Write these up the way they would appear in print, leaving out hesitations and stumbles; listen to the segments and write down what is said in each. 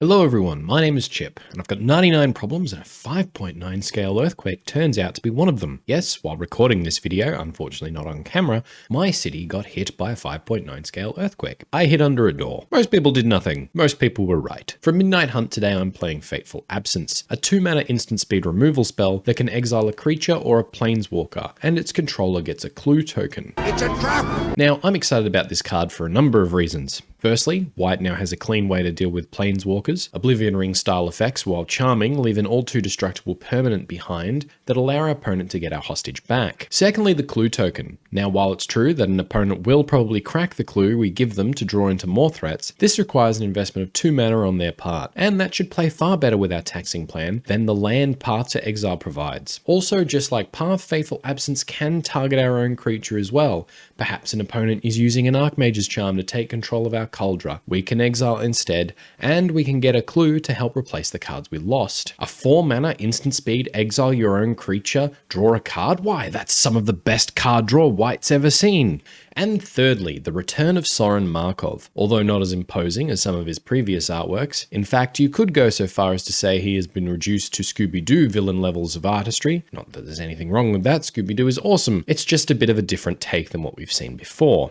Hello everyone, my name is Chip, and I've got 99 problems and a 5.9 scale earthquake turns out to be one of them. Yes, while recording this video, unfortunately not on camera, my city got hit by a 5.9 scale earthquake. I hid under a door. Most people did nothing. Most people were right. For Midnight Hunt today I'm playing Fateful Absence, a 2-mana instant speed removal spell that can exile a creature or a planeswalker, and its controller gets a clue token. It's a trap! Now, I'm excited about this card for a number of reasons. Firstly, white now has a clean way to deal with planeswalkers. Oblivion Ring style effects, while charming, leave an all too destructible permanent behind that allow our opponent to get our hostage back. Secondly, the clue token. Now, while it's true that an opponent will probably crack the clue we give them to draw into more threats, this requires an investment of 2 mana on their part, and that should play far better with our taxing plan than the land Path to Exile provides. Also, just like Path, Fateful Absence can target our own creature as well. Perhaps an opponent is using an Archmage's Charm to take control of our Kaldra. We can exile instead, and we can get a clue to help replace the cards we lost. A 4-mana instant speed, exile your own creature, draw a card? Why, that's some of the best card draw white's ever seen. And thirdly, the return of Sorin Markov. Although not as imposing as some of his previous artworks, in fact you could go so far as to say he has been reduced to Scooby-Doo villain levels of artistry. Not that there's anything wrong with that, Scooby-Doo is awesome. It's just a bit of a different take than what we've seen before.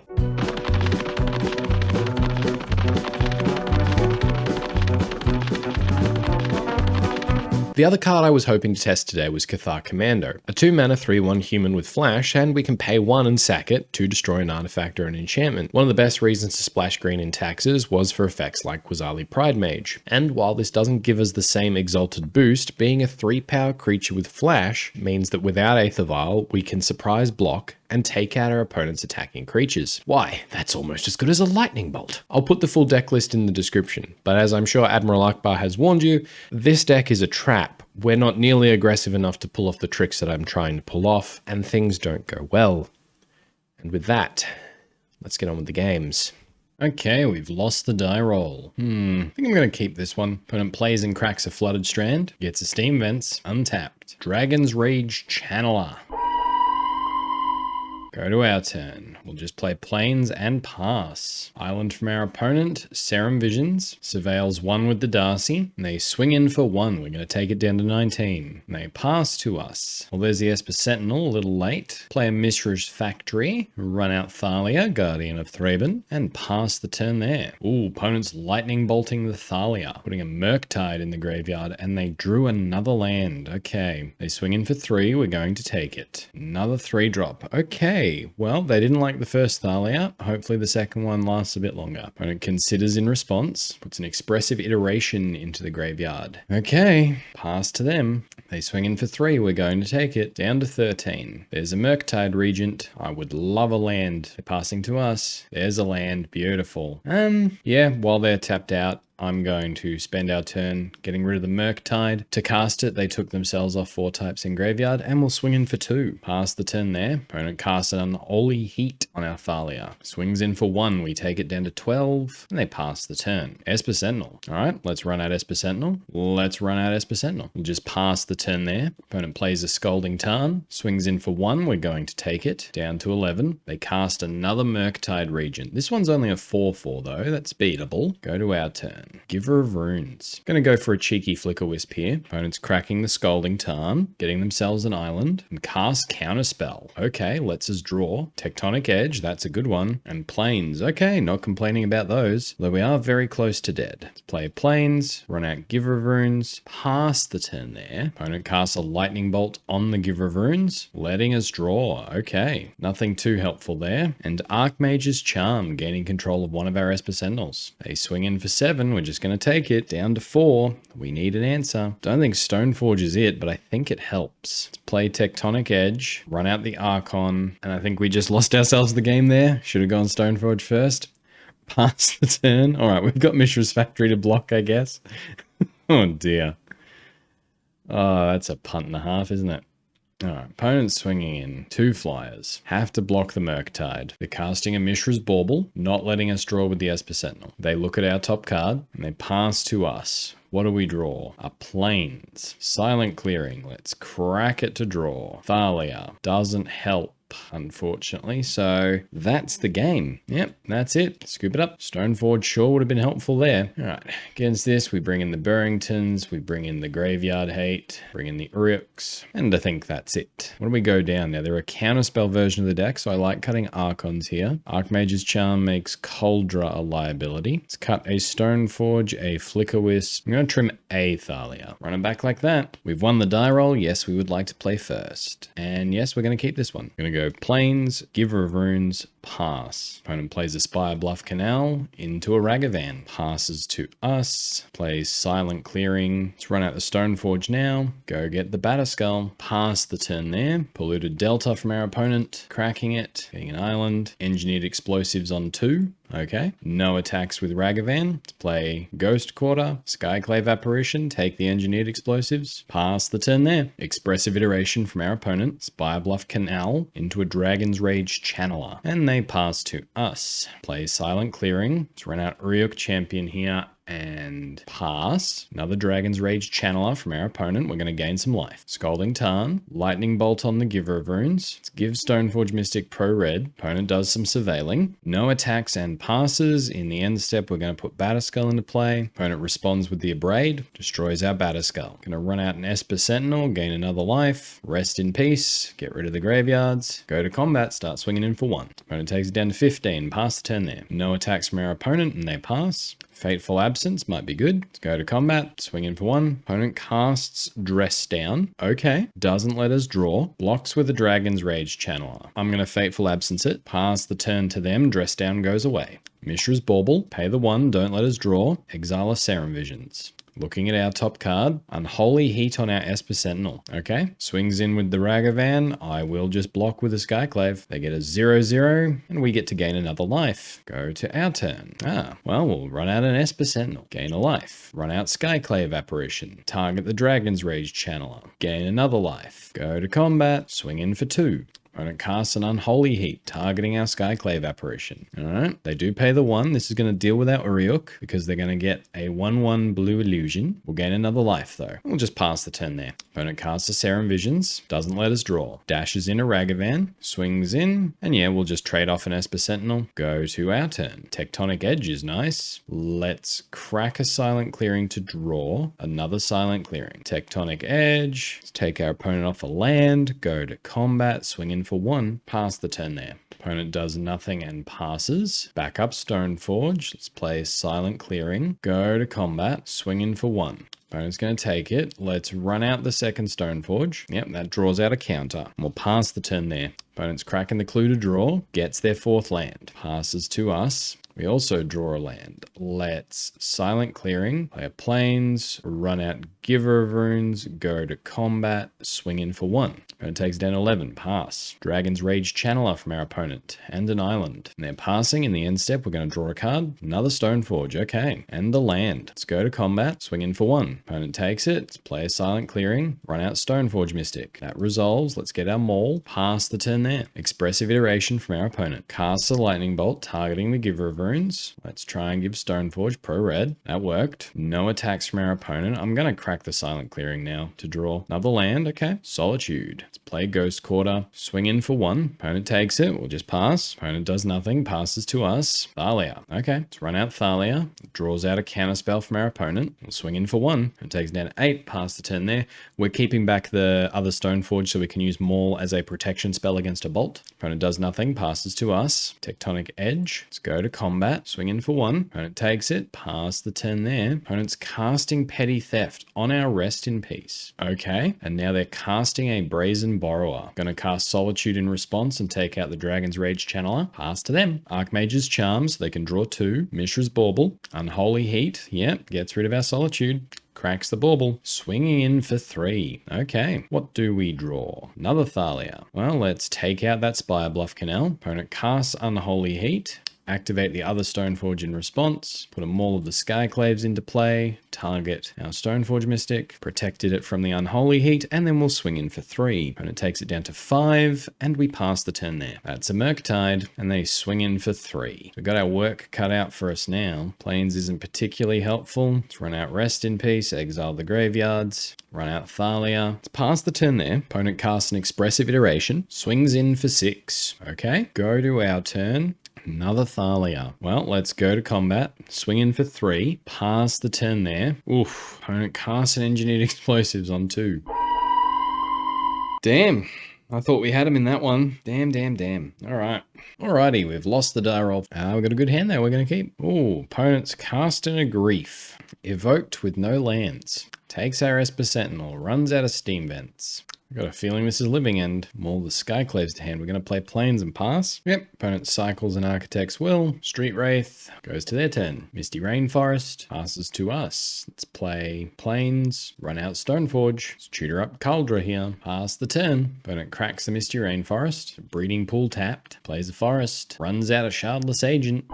The other card I was hoping to test today was Cathar Commando, a 2-mana 3/1 human with flash, and we can pay 1 and sack it to destroy an artifact or an enchantment. One of the best reasons to splash green in taxes was for effects like Qasali Pride Mage. And while this doesn't give us the same exalted boost, being a 3-power creature with flash means that without Aether Vial, we can surprise block and take out our opponent's attacking creatures. Why, that's almost as good as a lightning bolt. I'll put the full deck list in the description, but as I'm sure Admiral Akbar has warned you, this deck is a trap. We're not nearly aggressive enough to pull off the tricks that I'm trying to pull off, and things don't go well. And with that, let's get on with the games. Okay, we've lost the die roll. I think I'm going to keep this one. Opponent plays and cracks a Flooded Strand, gets a Steam Vents, untapped. Dragon's Rage Channeler. Go to our turn. We'll just play Plains and pass. Island from our opponent, Serum Visions, surveils 1 with the Darcy, and they swing in for 1. We're going to take it down to 19. And they pass to us. Well, there's the Esper Sentinel, a little late. Play a Mishra's Factory, run out Thalia, Guardian of Thraben, and pass the turn there. Ooh, opponent's lightning bolting the Thalia, putting a Murktide in the graveyard, and they drew another land. Okay, they swing in for 3. We're going to take it. Another 3-drop. Okay. Well, they didn't like the first Thalia. Hopefully the second one lasts a bit longer. Opponent considers in response, puts an expressive iteration into the graveyard. Okay, pass to them. They swing in for 3. We're going to take it down to 13. There's a Murktide Regent. I would love a land. They're passing to us. There's a land. Beautiful. Yeah, while they're tapped out, I'm going to spend our turn getting rid of the Murktide. To cast it, they took themselves off 4 types in graveyard, and we'll swing in for 2. Pass the turn there. Opponent casts an Unholy Heat on our Thalia. Swings in for 1. We take it down to 12, and they pass the turn. Esper Sentinel. All right, let's run out Esper Sentinel. Let's run out Esper Sentinel. We'll just pass the turn there. Opponent plays a Scalding Tarn. Swings in for 1. We're going to take it down to 11. They cast another Murktide Regent. This one's only a 4/4 though. That's beatable. Go to our turn. Giver of Runes. Gonna go for a cheeky Flickerwisp here. Opponent's cracking the Scalding Tarn, getting themselves an island, and cast Counterspell. Okay, lets us draw. Tectonic Edge, that's a good one. And Plains. Okay, not complaining about those, though we are very close to dead. Let's play Plains, run out Giver of Runes, pass the turn there. Opponent casts a Lightning Bolt on the Giver of Runes, letting us draw. Okay, nothing too helpful there. And Archmage's Charm, gaining control of one of our Esper Sentinels. They swing in for 7. We're just going to take it down to 4. We need an answer. Don't think Stoneforge is it, but I think it helps. Let's play Tectonic Edge, run out the Archon, and I think we just lost ourselves the game there. Should have gone Stoneforge first. Pass the turn. All right, we've got Mishra's Factory to block, I guess. Oh dear. Oh, that's a punt and a half, isn't it? Alright, opponent's swinging in. 2 flyers. Have to block the Murktide. They're casting a Mishra's Bauble, not letting us draw with the Esper Sentinel. They look at our top card, and they pass to us. What do we draw? A Plains. Silent Clearing. Let's crack it to draw. Thalia. Doesn't help, unfortunately. So that's the game. Yep, that's it. Scoop it up. Stoneforge sure would have been helpful there. All right, against this, we bring in the Burringtons, we bring in the Graveyard Hate, bring in the Aurioks, and I think that's it. What do we go down now? They're a counterspell version of the deck, so I like cutting Archons here. Archmage's Charm makes Kaldra a liability. Let's cut a Stoneforge, a Flickerwisp. I'm going to trim a Thalia. Run it back like that. We've won the die roll. Yes, we would like to play first. And yes, we're going to keep this one. Going to go Plains, Giver of Runes, pass. Opponent plays a Spire Bluff Canal into a Ragavan. Passes to us. Plays Silent Clearing. Let's run out the Stoneforge now. Go get the Batterskull. Pass the turn there. Polluted Delta from our opponent. Cracking it. Getting an island. Engineered Explosives on 2. Okay. No attacks with Ragavan. Let's play Ghost Quarter, Skyclave Apparition, take the Engineered Explosives, pass the turn there. Expressive Iteration from our opponent, Spire Bluff Canal into a Dragon's Rage Channeler, and they pass to us. Play Silent Clearing. Let's run out Auriok Champion here and pass. Another Dragon's Rage Channeler from our opponent. We're going to gain some life. Scalding Tarn. Lightning Bolt on the Giver of Runes. Let's give Stoneforge Mystic pro red. Opponent does some surveilling. No attacks and passes. In the end step, we're going to put Batterskull into play. Opponent responds with the Abrade. Destroys our Batterskull. Going to run out an Esper Sentinel. Gain another life. Rest in peace. Get rid of the graveyards. Go to combat. Start swinging in for 1. Opponent takes it down to 15. Pass the turn there. No attacks from our opponent and they pass. Fateful Absence might be good. Let's go to combat. Swing in for 1. Opponent casts Dress Down. Okay. Doesn't let us draw. Blocks with a Dragon's Rage Channeler. I'm going to Fateful Absence it. Pass the turn to them. Dress Down goes away. Mishra's Bauble. Pay the 1. Don't let us draw. Exile a Serum Visions. Looking at our top card, Unholy Heat on our Esper Sentinel. Okay, swings in with the Ragavan. I will just block with a Skyclave. They get a 0/0, and we get to gain another life. Go to our turn. Well, we'll run out an Esper Sentinel. Gain a life. Run out Skyclave Apparition. Target the Dragon's Rage Channeler. Gain another life. Go to combat. Swing in for 2. Opponent casts an Unholy Heat, targeting our Skyclave Apparition. Alright, they do pay the 1. This is going to deal with our Auriok, because they're going to get a 1/1 blue illusion. We'll gain another life, though. We'll just pass the turn there. Opponent casts a Serum Visions, doesn't let us draw. Dashes in a Ragavan, swings in, and yeah, we'll just trade off an Esper Sentinel. Go to our turn. Tectonic Edge is nice. Let's crack a Silent Clearing to draw. Another Silent Clearing. Tectonic Edge. Let's take our opponent off a land. Go to combat, swing in for 1, pass the turn there. Opponent does nothing and passes. Back up Stoneforge. Let's play Silent Clearing. Go to combat. Swing in for 1. Opponent's going to take it. Let's run out the second Stoneforge. Yep, that draws out a counter. We'll pass the turn there. Opponent's cracking the clue to draw. Gets their 4th land. Passes to us. We also draw a land. Let's Silent Clearing, play a Plains, run out Giver of Runes, go to combat, swing in for 1. Opponent takes down 11, pass. Dragon's Rage Channeler from our opponent, and an island. And they're passing. In the end step, we're going to draw a card. Another Stoneforge, okay. And the land. Let's go to combat, swing in for 1. Opponent takes it, let's play a Silent Clearing, run out Stoneforge Mystic. That resolves, let's get our Maul, pass the turn there. Expressive Iteration from our opponent. Casts a Lightning Bolt, targeting the Giver of Runes. Let's try and give Stoneforge pro red. That worked. No attacks from our opponent. I'm going to crack the Silent Clearing now to draw another land. Okay. Solitude. Let's play Ghost Quarter. Swing in for 1. Opponent takes it. We'll just pass. Opponent does nothing. Passes to us. Thalia. Okay. Let's run out Thalia. Draws out a counterspell from our opponent. We'll swing in for 1. It takes down 8. Pass the turn there. We're keeping back the other Stoneforge so we can use Maul as a protection spell against a bolt. Opponent does nothing. Passes to us. Tectonic Edge. Let's go to combat. Swing in for 1. Opponent takes it. Pass the turn there. Opponent's casting Petty Theft on our Rest in Peace. Okay. And now they're casting a Brazen Borrower. Gonna cast Solitude in response and take out the Dragon's Rage Channeler. Pass to them. Archmage's Charm, so they can draw 2. Mishra's Bauble. Unholy Heat. Yep. Gets rid of our Solitude. Cracks the Bauble. Swinging in for 3. Okay. What do we draw? Another Thalia. Well, let's take out that Spire Bluff Canal. Opponent casts Unholy Heat. activate the other Stoneforge in response, put a Maul of the Skyclaves into play, target our Stoneforge Mystic, protected it from the Unholy Heat, and then we'll swing in for 3. Opponent takes it down to 5, and we pass the turn there. That's a Murktide, and they swing in for 3. We've got our work cut out for us now. Plains isn't particularly helpful. Let's run out Rest in Peace, exile the graveyards, run out Thalia. Let's pass the turn there. Opponent casts an Expressive Iteration, swings in for 6. Okay, go to our turn. Another Thalia. Well, let's go to combat. Swing in for 3. Pass the turn there. Oof. Opponent casts an Engineered Explosives on 2. Damn. I thought we had him in that one. Damn. All right. Alrighty, we've lost the die roll. We've got a good hand there we're going to keep. Ooh, opponent's casting a Grief. Evoked with no lands. Takes our Esper Sentinel. Runs out of Steam Vents. I've got a feeling this is Living End. Maul the Skyclaves to hand. We're going to play Plains and pass. Yep. Opponent cycles an Architect's Will. Street Wraith. Goes to their turn. Misty Rainforest. Passes to us. Let's play Plains. Run out Stoneforge. Let's tutor up Kaldra here. Pass the turn. Opponent cracks the Misty Rainforest. Breeding Pool tapped. Plays a Forest. Runs out a Shardless Agent.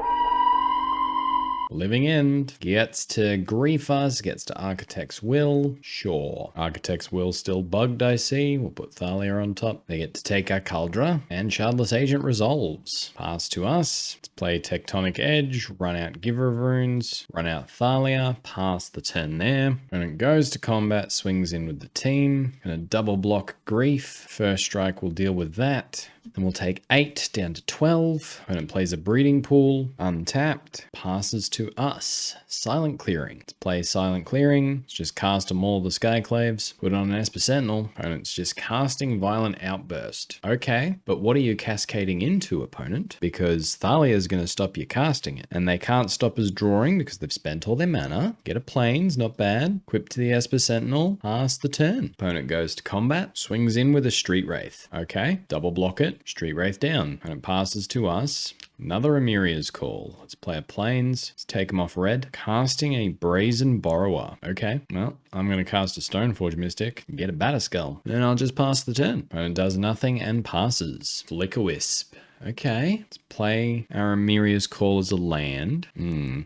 Living End gets to Grief us, gets to Architect's Will. Sure. Architect's Will still bugged, I see. We'll put Thalia on top. They get to take our Kaldra, and Shardless Agent resolves. Pass to us. Let's play Tectonic Edge, run out Giver of Runes, run out Thalia, pass the turn there. Opponent goes to combat, swings in with the team. Gonna double block Grief. First strike will deal with that. Then we'll take 8 down to 12. Opponent plays a Breeding Pool, untapped, passes to us. Silent Clearing. Let's play Silent Clearing. Let's just cast a Maul of the Skyclaves, put on an Esper Sentinel. Opponent's just casting Violent Outburst. Okay, but what are you cascading into, opponent? Because Thalia is going to stop you casting it, and they can't stop us drawing because they've spent all their mana. Get a Plains, not bad. Equip to the Esper Sentinel, pass the turn. Opponent goes to combat, swings in with a Street Wraith. Okay, double block it. Street Wraith down, and it passes to us. Another Emeria's Call. Let's play a Plains. Let's take them off red. Casting a Brazen Borrower. Okay, well, I'm going to cast a Stoneforge Mystic and get a Batterskull. Then I'll just pass the turn. Opponent does nothing and passes. Flickerwisp. Okay, let's play our Emeria's Call as a land.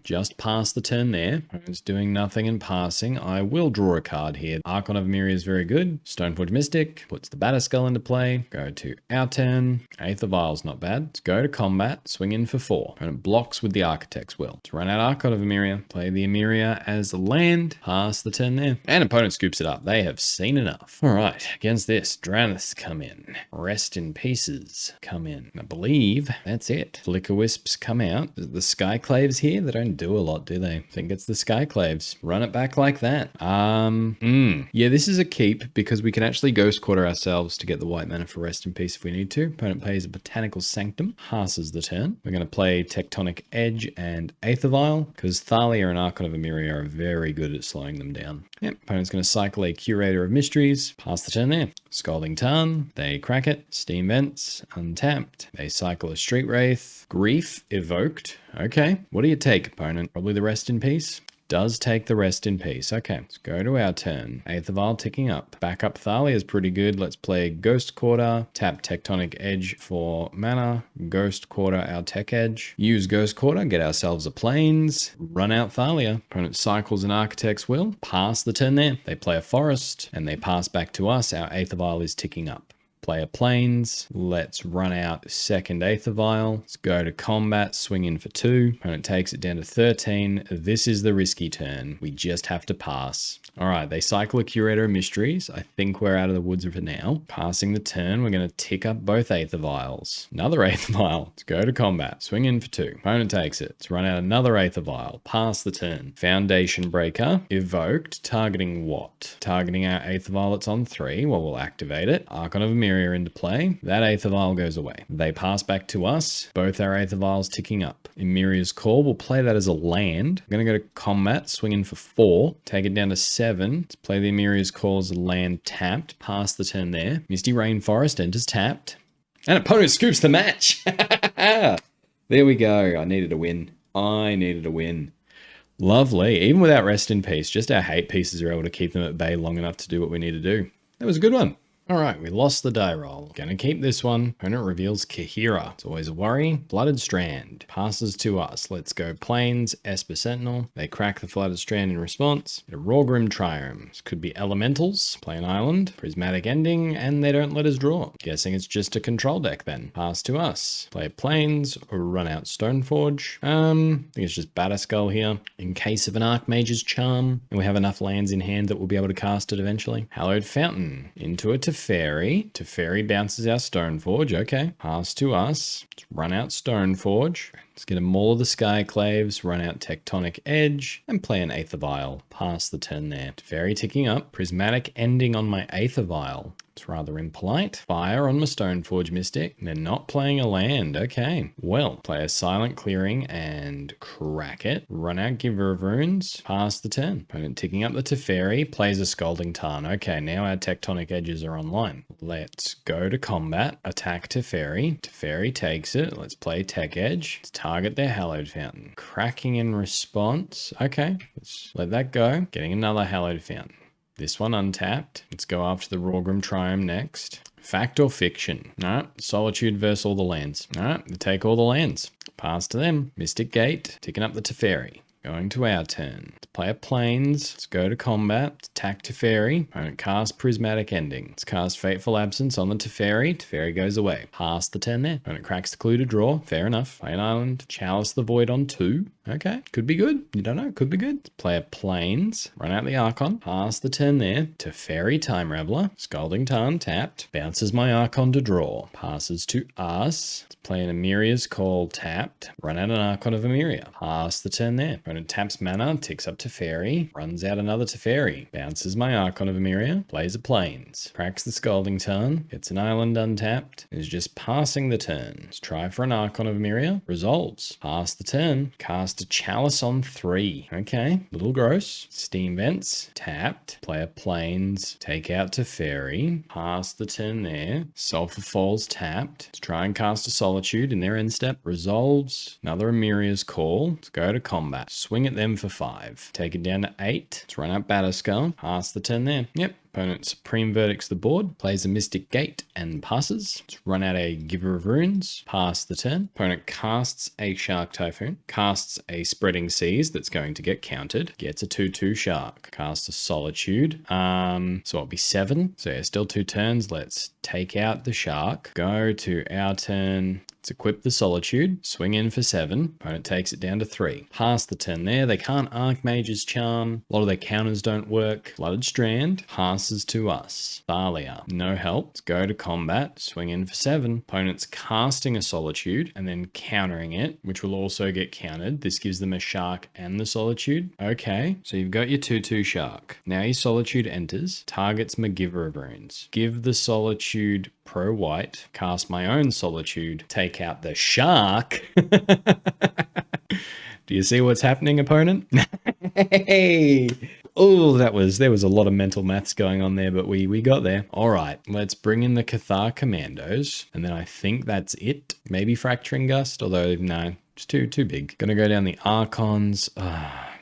Just pass the turn there. It's doing nothing and passing. I will draw a card here. Archon of Emeria is very good. Stoneforge Mystic puts the Batterskull into play. Go to our turn. Aether Vial's not bad. Let's go to combat. Swing in for 4. And it blocks with the Architect's Will. Let's run out Archon of Emeria. Play the Emeria as a land. Pass the turn there. And opponent scoops it up. They have seen enough. All right, against this, Dranniths come in. Rest in Pieces come in. I believe that's it. Flickerwisps come out. The Skyclaves here, they don't do a lot, do they? I think it's the Skyclaves. Run it back like that. Yeah, this is a keep because we can actually Ghost Quarter ourselves to get the white mana for Rest in Peace if we need to. Opponent plays a Botanical Sanctum, passes the turn. We're going to play Tectonic Edge and Aether Vial because Thalia and Archon of Emeria are very good at slowing them down. Yep, opponent's going to cycle a Curator of Mysteries, pass the turn there. Scalding Tarn, they crack it. Steam Vents, untapped. They cycle a Street Wraith. Grief, evoked. Okay, what do you take, opponent? Probably the Rest in Peace? Does take the Rest in Peace. Okay, let's go to our turn. Aether Vial ticking up. Backup Thalia is pretty good. Let's play Ghost Quarter. Tap Tectonic Edge for mana. Ghost Quarter our Tech Edge. Use Ghost Quarter. Get ourselves a Plains. Run out Thalia. Opponent cycles an Architect's Will. Pass the turn there. They play a Forest and they pass back to us. Our Aether Vial is ticking up. Play a Plains. Let's run out second Aether Vial. Let's go to combat, swing in for 2. Opponent takes it down to 13. This is the risky turn. We just have to pass. All right, they cycle a Curator of Mysteries. I think we're out of the woods for now. Passing the turn, we're going to tick up both Aether Vials. Another Aether Vial. Let's go to combat. Swing in for 2. Opponent takes it. Let's run out another Aether Vial. Pass the turn. Foundation Breaker. Evoked. Targeting what? Targeting our Aether Vial that's on 3. Well, we'll activate it. Archon of Emeria into play. That Aether Vial goes away. They pass back to us. Both our Aether Vials ticking up. Emeria's Call. We'll play that as a land. I'm going to go to combat. Swing in for 4. Take it down to 7. Let's play the Emeria's Call as a land tapped. Pass the turn there. Misty Rainforest enters tapped. And opponent scoops the match. There we go. I needed a win. Lovely. Even without Rest in Peace, just our hate pieces are able to keep them at bay long enough to do what we need to do. That was a good one. All right, we lost the die roll. Gonna keep this one. Opponent reveals Kahira. It's always a worry. Blooded Strand. Passes to us. Let's go Plains, Esper Sentinel. They crack the Flooded Strand in response. A Rawgrim Triome. This could be Elementals. Play an island. Prismatic Ending. And they don't let us draw. Guessing it's just a control deck then. Pass to us. Play Plains or run out Stoneforge. I think it's just Batterskull here. In case of an Archmage's Charm. And we have enough lands in hand that we'll be able to cast it eventually. Hallowed Fountain. Into a Teferi. Teferi bounces our Stoneforge. Okay. Pass to us. Let's run out Stoneforge. Let's get a Maul of the Skyclaves, run out Tectonic Edge, and play an Aether Vial. Pass the turn there. Teferi ticking up. Prismatic Ending on my Aether Vial. It's rather impolite. Fire on my Stoneforge Mystic. They're not playing a land. Okay. Well, play a Silent Clearing and crack it. Run out Giver of Runes. Pass the turn. Opponent ticking up the Teferi. Plays a Scalding Tarn. Okay, now our Tectonic Edges are online. Let's go to combat. Attack Teferi. Teferi takes it. Let's play Tech Edge. Let's target their Hallowed Fountain. Cracking in response. Okay, let's let that go. Getting another Hallowed Fountain. This one untapped. Let's go after the Rawgrim Triome next. Fact or fiction? No. Solitude versus all the lands. No. They take all the lands. Pass to them. Mystic Gate. Ticking up the Teferi. Going to our turn. Let's play a Plains. Let's go to combat. Let's attack Teferi. Opponent cast Prismatic Ending. Let's cast Fateful Absence on the Teferi. Teferi goes away. Pass the turn there. Opponent cracks the clue to draw. Fair enough. Play an island. Chalice the Void on 2. Okay. Could be good. You don't know. Could be good. Let's play a Plains. Run out the Archon. Pass the turn there. Teferi Time Raveler. Scalding Tarn tapped. Bounces my Archon to draw. Passes to us. Let's play an Emeria's Call tapped. Run out an Archon of Emeria. Pass the turn there. Opponent taps mana, ticks up Teferi, runs out another Teferi, bounces my Archon of Emeria, plays a Plains, cracks the Scalding Tarn, gets an island untapped, is just passing the turn. Let's try for an Archon of Emeria, resolves, pass the turn, cast a Chalice on 3. Okay, little gross. Steam Vents, tapped, play a Plains, take out Teferi, pass the turn there, Sulphur Falls tapped, let's try and cast a Solitude in their end step, resolves, another Emeria's Call, let's go to combat. Swing at them for 5. Take it down to 8. Let's run out Batterskull. Pass the turn there. Yep. Opponent Supreme Verdicts the board, plays a Mystic Gate and passes. Let's run out a Giver of Runes, pass the turn. Opponent casts a Shark Typhoon, casts a Spreading Seas that's going to get countered, gets a 2/2 Shark, casts a Solitude. So it'll be 7. So yeah, still 2 turns. Let's take out the Shark, go to our turn. Let's equip the Solitude, swing in for 7. Opponent takes it down to 3. Pass the turn there. They can't Archmage's Charm. A lot of their counters don't work. Flooded Strand passes to us. Thalia, no help. Let's go to combat, swing in for 7. Opponent's casting a Solitude and then countering it, which will also get countered. This gives them a Shark and the Solitude. Okay, so you've got your 2/2 Shark. Now your Solitude enters, targets my Giver of Runes. Give the Solitude pro white, cast my own Solitude, take out the Shark. Do you see what's happening, opponent? Hey! Oh, there was a lot of mental maths going on there, but we got there. All right, let's bring in the Cathar Commandos, and then I think that's it. Maybe Fracturing Gust, although no, it's too big. Gonna go down the Archons.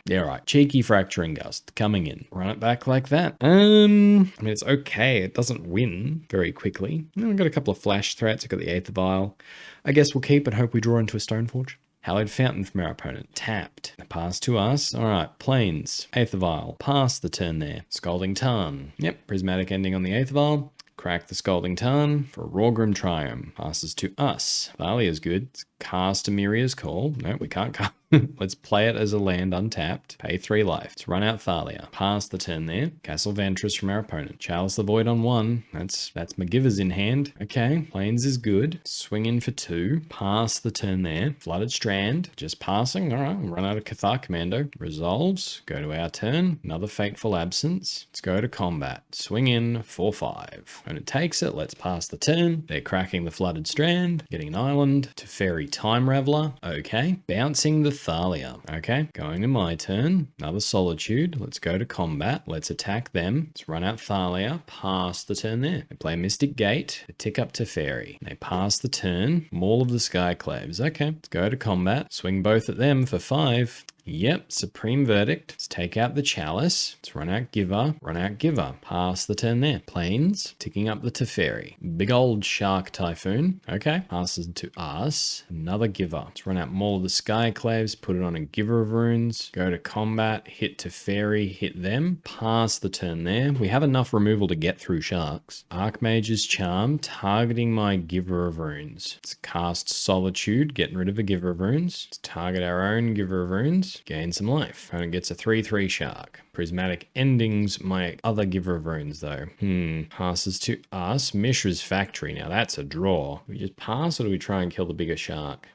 Yeah, right. Cheeky Fracturing Gust coming in. Run it back like that. I mean, it's okay. It doesn't win very quickly. We've got a couple of flash threats. I've got the Aether Vial. I guess we'll keep and hope we draw into a Stoneforge. Hallowed Fountain from our opponent. Tapped. Pass to us. All right. Plains. Aether Vial. Pass the turn there. Scalding Tarn. Yep. Prismatic Ending on the Aether Vial. Crack the Scalding Tarn for a Rawgrim Triome. Passes to us. Thalia's good. Cast Emeria's Call. No, we can't cast. Let's play it as a land untapped. Pay 3 life. Let's run out Thalia. Pass the turn there. Castle Ventress from our opponent. Chalice the Void on 1. That's my givers in hand. Okay. Plains is good. Swing in for 2. Pass the turn there. Flooded Strand. Just passing. All right. We'll run out of Cathar Commando. Resolves. Go to our turn. Another Fateful Absence. Let's go to combat. Swing in for 5. When it takes it, let's pass the turn. They're cracking the Flooded Strand. Getting an island. Teferi Time Raveler. Okay. Bouncing the Thalia. Okay. Going to my turn. Another Solitude. Let's go to combat. Let's attack them. Let's run out Thalia. Pass the turn there. They play Mystic Gate. They tick up Teferi. They pass the turn. Maul of the Skyclaves. Okay. Let's go to combat. Swing both at them for 5. Yep, Supreme Verdict. Let's take out the Chalice. Let's run out Giver, run out Giver. Pass the turn there. Plains, ticking up the Teferi. Big old Shark Typhoon. Okay, passes to us. Another Giver. Let's run out Maul of the Skyclaves, put it on a Giver of Runes. Go to combat, hit Teferi, hit them. Pass the turn there. We have enough removal to get through Sharks. Archmage's Charm, targeting my Giver of Runes. Let's cast Solitude, getting rid of a Giver of Runes. Let's target our own Giver of Runes, gain some life. Opponent gets a 3/3 Shark. Prismatic Endings, my other Giver of Runes though. Passes to us. Mishra's Factory. Now that's a draw. We just pass or do we try and kill the bigger shark?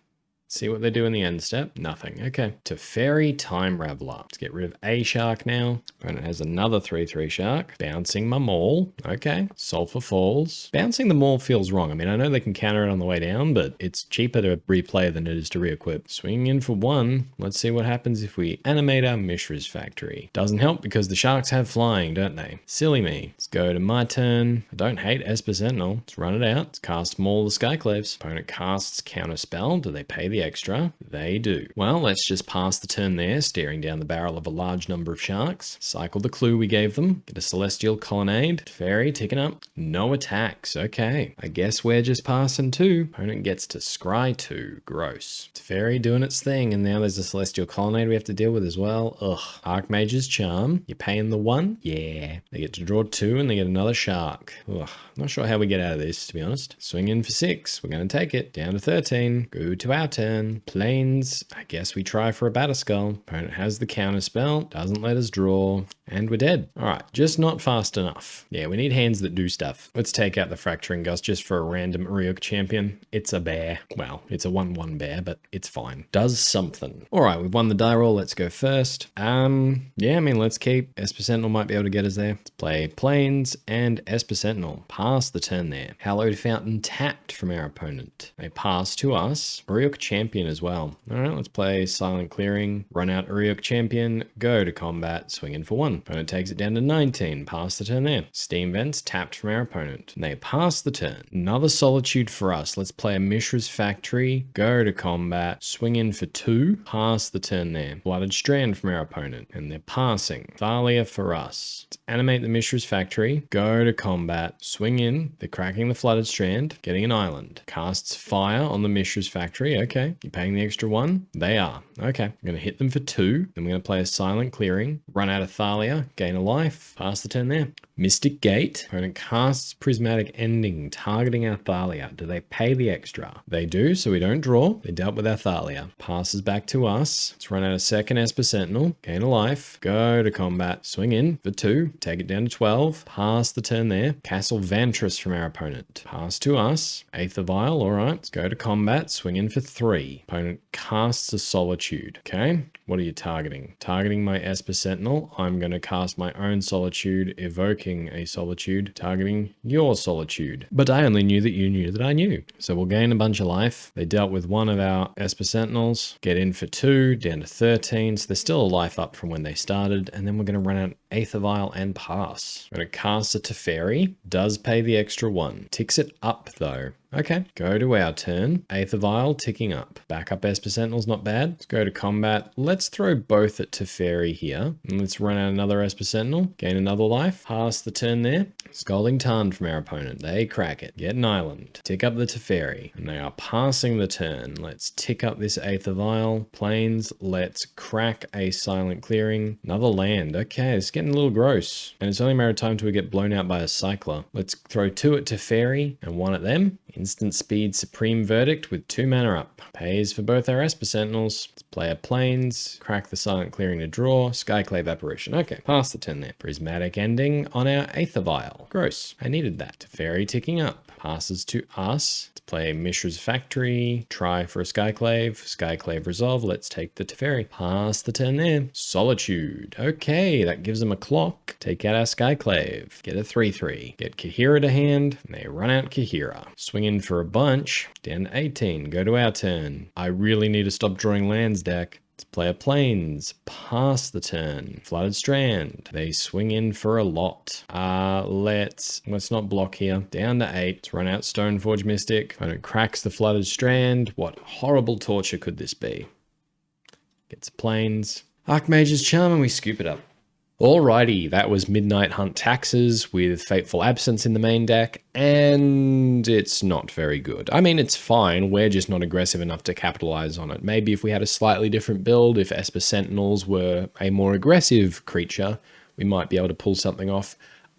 See what they do in the end step? Nothing. Okay. Teferi Time Raveler. Let's get rid of a shark now. Opponent has another 3/3 shark. Bouncing my Maul. Okay. Sulfur Falls. Bouncing the Maul feels wrong. I mean, I know they can counter it on the way down, but it's cheaper to replay than it is to re-equip. Swinging in for 1. Let's see what happens if we animate our Mishra's Factory. Doesn't help because the sharks have flying, don't they? Silly me. Let's go to my turn. I don't hate Esper Sentinel. Let's run it out. Let's cast Maul of the Skyclaves. Opponent casts Counterspell. Do they pay the extra? They do. Well, let's just pass the turn there, staring down the barrel of a large number of sharks. Cycle the clue we gave them. Get a Celestial Colonnade. Fairy ticking up. No attacks. Okay. I guess we're just passing 2. Opponent gets to scry 2. Gross. Fairy doing its thing, and now there's a Celestial Colonnade we have to deal with as well. Ugh. Archmage's Charm. You're paying the 1? Yeah. They get to draw 2 and they get another shark. Ugh. Not sure how we get out of this, to be honest. Swing in for 6. We're going to take it. Down to 13. Go to our turn. Plains. I guess we try for a Batterskull. Opponent has the counter spell. Doesn't let us draw. And we're dead. Alright, just not fast enough. Yeah, we need hands that do stuff. Let's take out the Fracturing Gust just for a random Auriok Champion. It's a bear. Well, it's a 1/1 bear, but it's fine. Does something. Alright, we've won the die roll. Let's go first. Yeah, I mean, let's keep. Esper Sentinel might be able to get us there. Let's play Plains and Esper Sentinel. Pass the turn there. Hallowed Fountain tapped from our opponent. They pass to us. Auriok Champion as well. Alright, let's play Silent Clearing. Run out Auriok Champion. Go to combat. Swing in for 1. Opponent takes it down to 19. Pass the turn there. Steam Vents tapped from our opponent. They pass the turn. Another Solitude for us. Let's play a Mishra's Factory. Go to combat. Swing in for 2. Pass the turn there. Blooded Strand from our opponent. And they're passing. Thalia for us. Let's animate the Mishra's Factory. Go to combat. Swing in. They're cracking the Flooded Strand. Getting an island. Casts Fire on the Mishra's Factory. Okay. You're paying the extra 1? They are. Okay. I'm going to hit them for 2. Then we're going to play a Silent Clearing. Run out of Thalia. Gain a life. Pass the turn there. Mystic Gate. Opponent casts Prismatic Ending, targeting our Thalia. Do they pay the extra? They do, so we don't draw. They dealt with our Thalia. Passes back to us. Let's run out a second Esper Sentinel. Gain a life. Go to combat. Swing in for 2. Take it down to 12. Pass the turn there. Castle Vantress from our opponent. Pass to us. Aether Vial. Alright. Let's go to combat. Swing in for 3. Opponent casts a Solitude. Okay. What are you targeting? Targeting my Esper Sentinel. I'm going to cast my own Solitude, evoking a Solitude, targeting your Solitude. But I only knew that you knew that I knew. So we'll gain a bunch of life. They dealt with one of our Esper Sentinels. Get in for 2, down to 13. So there's still a life up from when they started. And then we're going to run out Aether Vial and pass. I'm going to cast a Teferi. Does pay the extra 1. Ticks it up though. Okay, go to our turn. Aether Vial ticking up. Backup Esper Sentinel's not bad. Let's go to combat. Let's throw both at Teferi here. And let's run out another Esper Sentinel. Gain another life. Pass the turn there. Scalding Tarn from our opponent. They crack it. Get an island. Tick up the Teferi. And they are passing the turn. Let's tick up this Aether Vial. Plains. Let's crack a Silent Clearing. Another land. Okay, it's getting a little gross. And it's only a matter of time till we get blown out by a Cycler. Let's throw 2 at Teferi and 1 at them. Instant Speed Supreme Verdict with 2 mana up. Pays for both our Esper Sentinels. Let's play a Plains. Crack the Silent Clearing to draw. Skyclave Apparition. Okay, pass the turn there. Prismatic Ending on our Aether Vial. Gross. I needed that. Teferi ticking up. Passes to us. Let's play Mishra's Factory. Try for a Skyclave. Skyclave Resolve. Let's take the Teferi. Pass the turn there. Solitude. Okay, that gives them a clock. Take out our Skyclave. Get a 3/3. Get Kahira to hand. And they run out Kahira. Swing in for a bunch. Down to 18. Go to our turn. I really need to stop drawing lands, deck. Let's play a Plains. Pass the turn. Flooded Strand. They swing in for a lot. Let's not block here. Down to 8. Let's run out Stoneforge Mystic. Opponent cracks the Flooded Strand. What horrible torture could this be? Gets planes. Archmage's Charm, and we scoop it up. Alrighty, that was Midnight Hunt Taxes with Fateful Absence in the main deck, and it's not very good. I mean, it's fine, we're just not aggressive enough to capitalize on it. Maybe if we had a slightly different build, if Esper Sentinels were a more aggressive creature, we might be able to pull something off.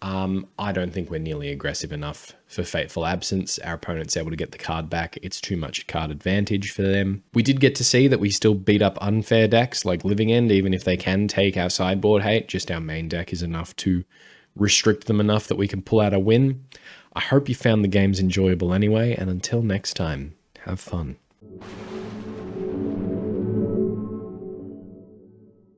I don't think we're nearly aggressive enough for Fateful Absence. Our opponent's able to get the card back. It's too much card advantage for them. We did get to see that we still beat up unfair decks like Living End, even if they can take our sideboard hate. Just our main deck is enough to restrict them enough that we can pull out a win. I hope you found the games enjoyable anyway, and until next time, have fun.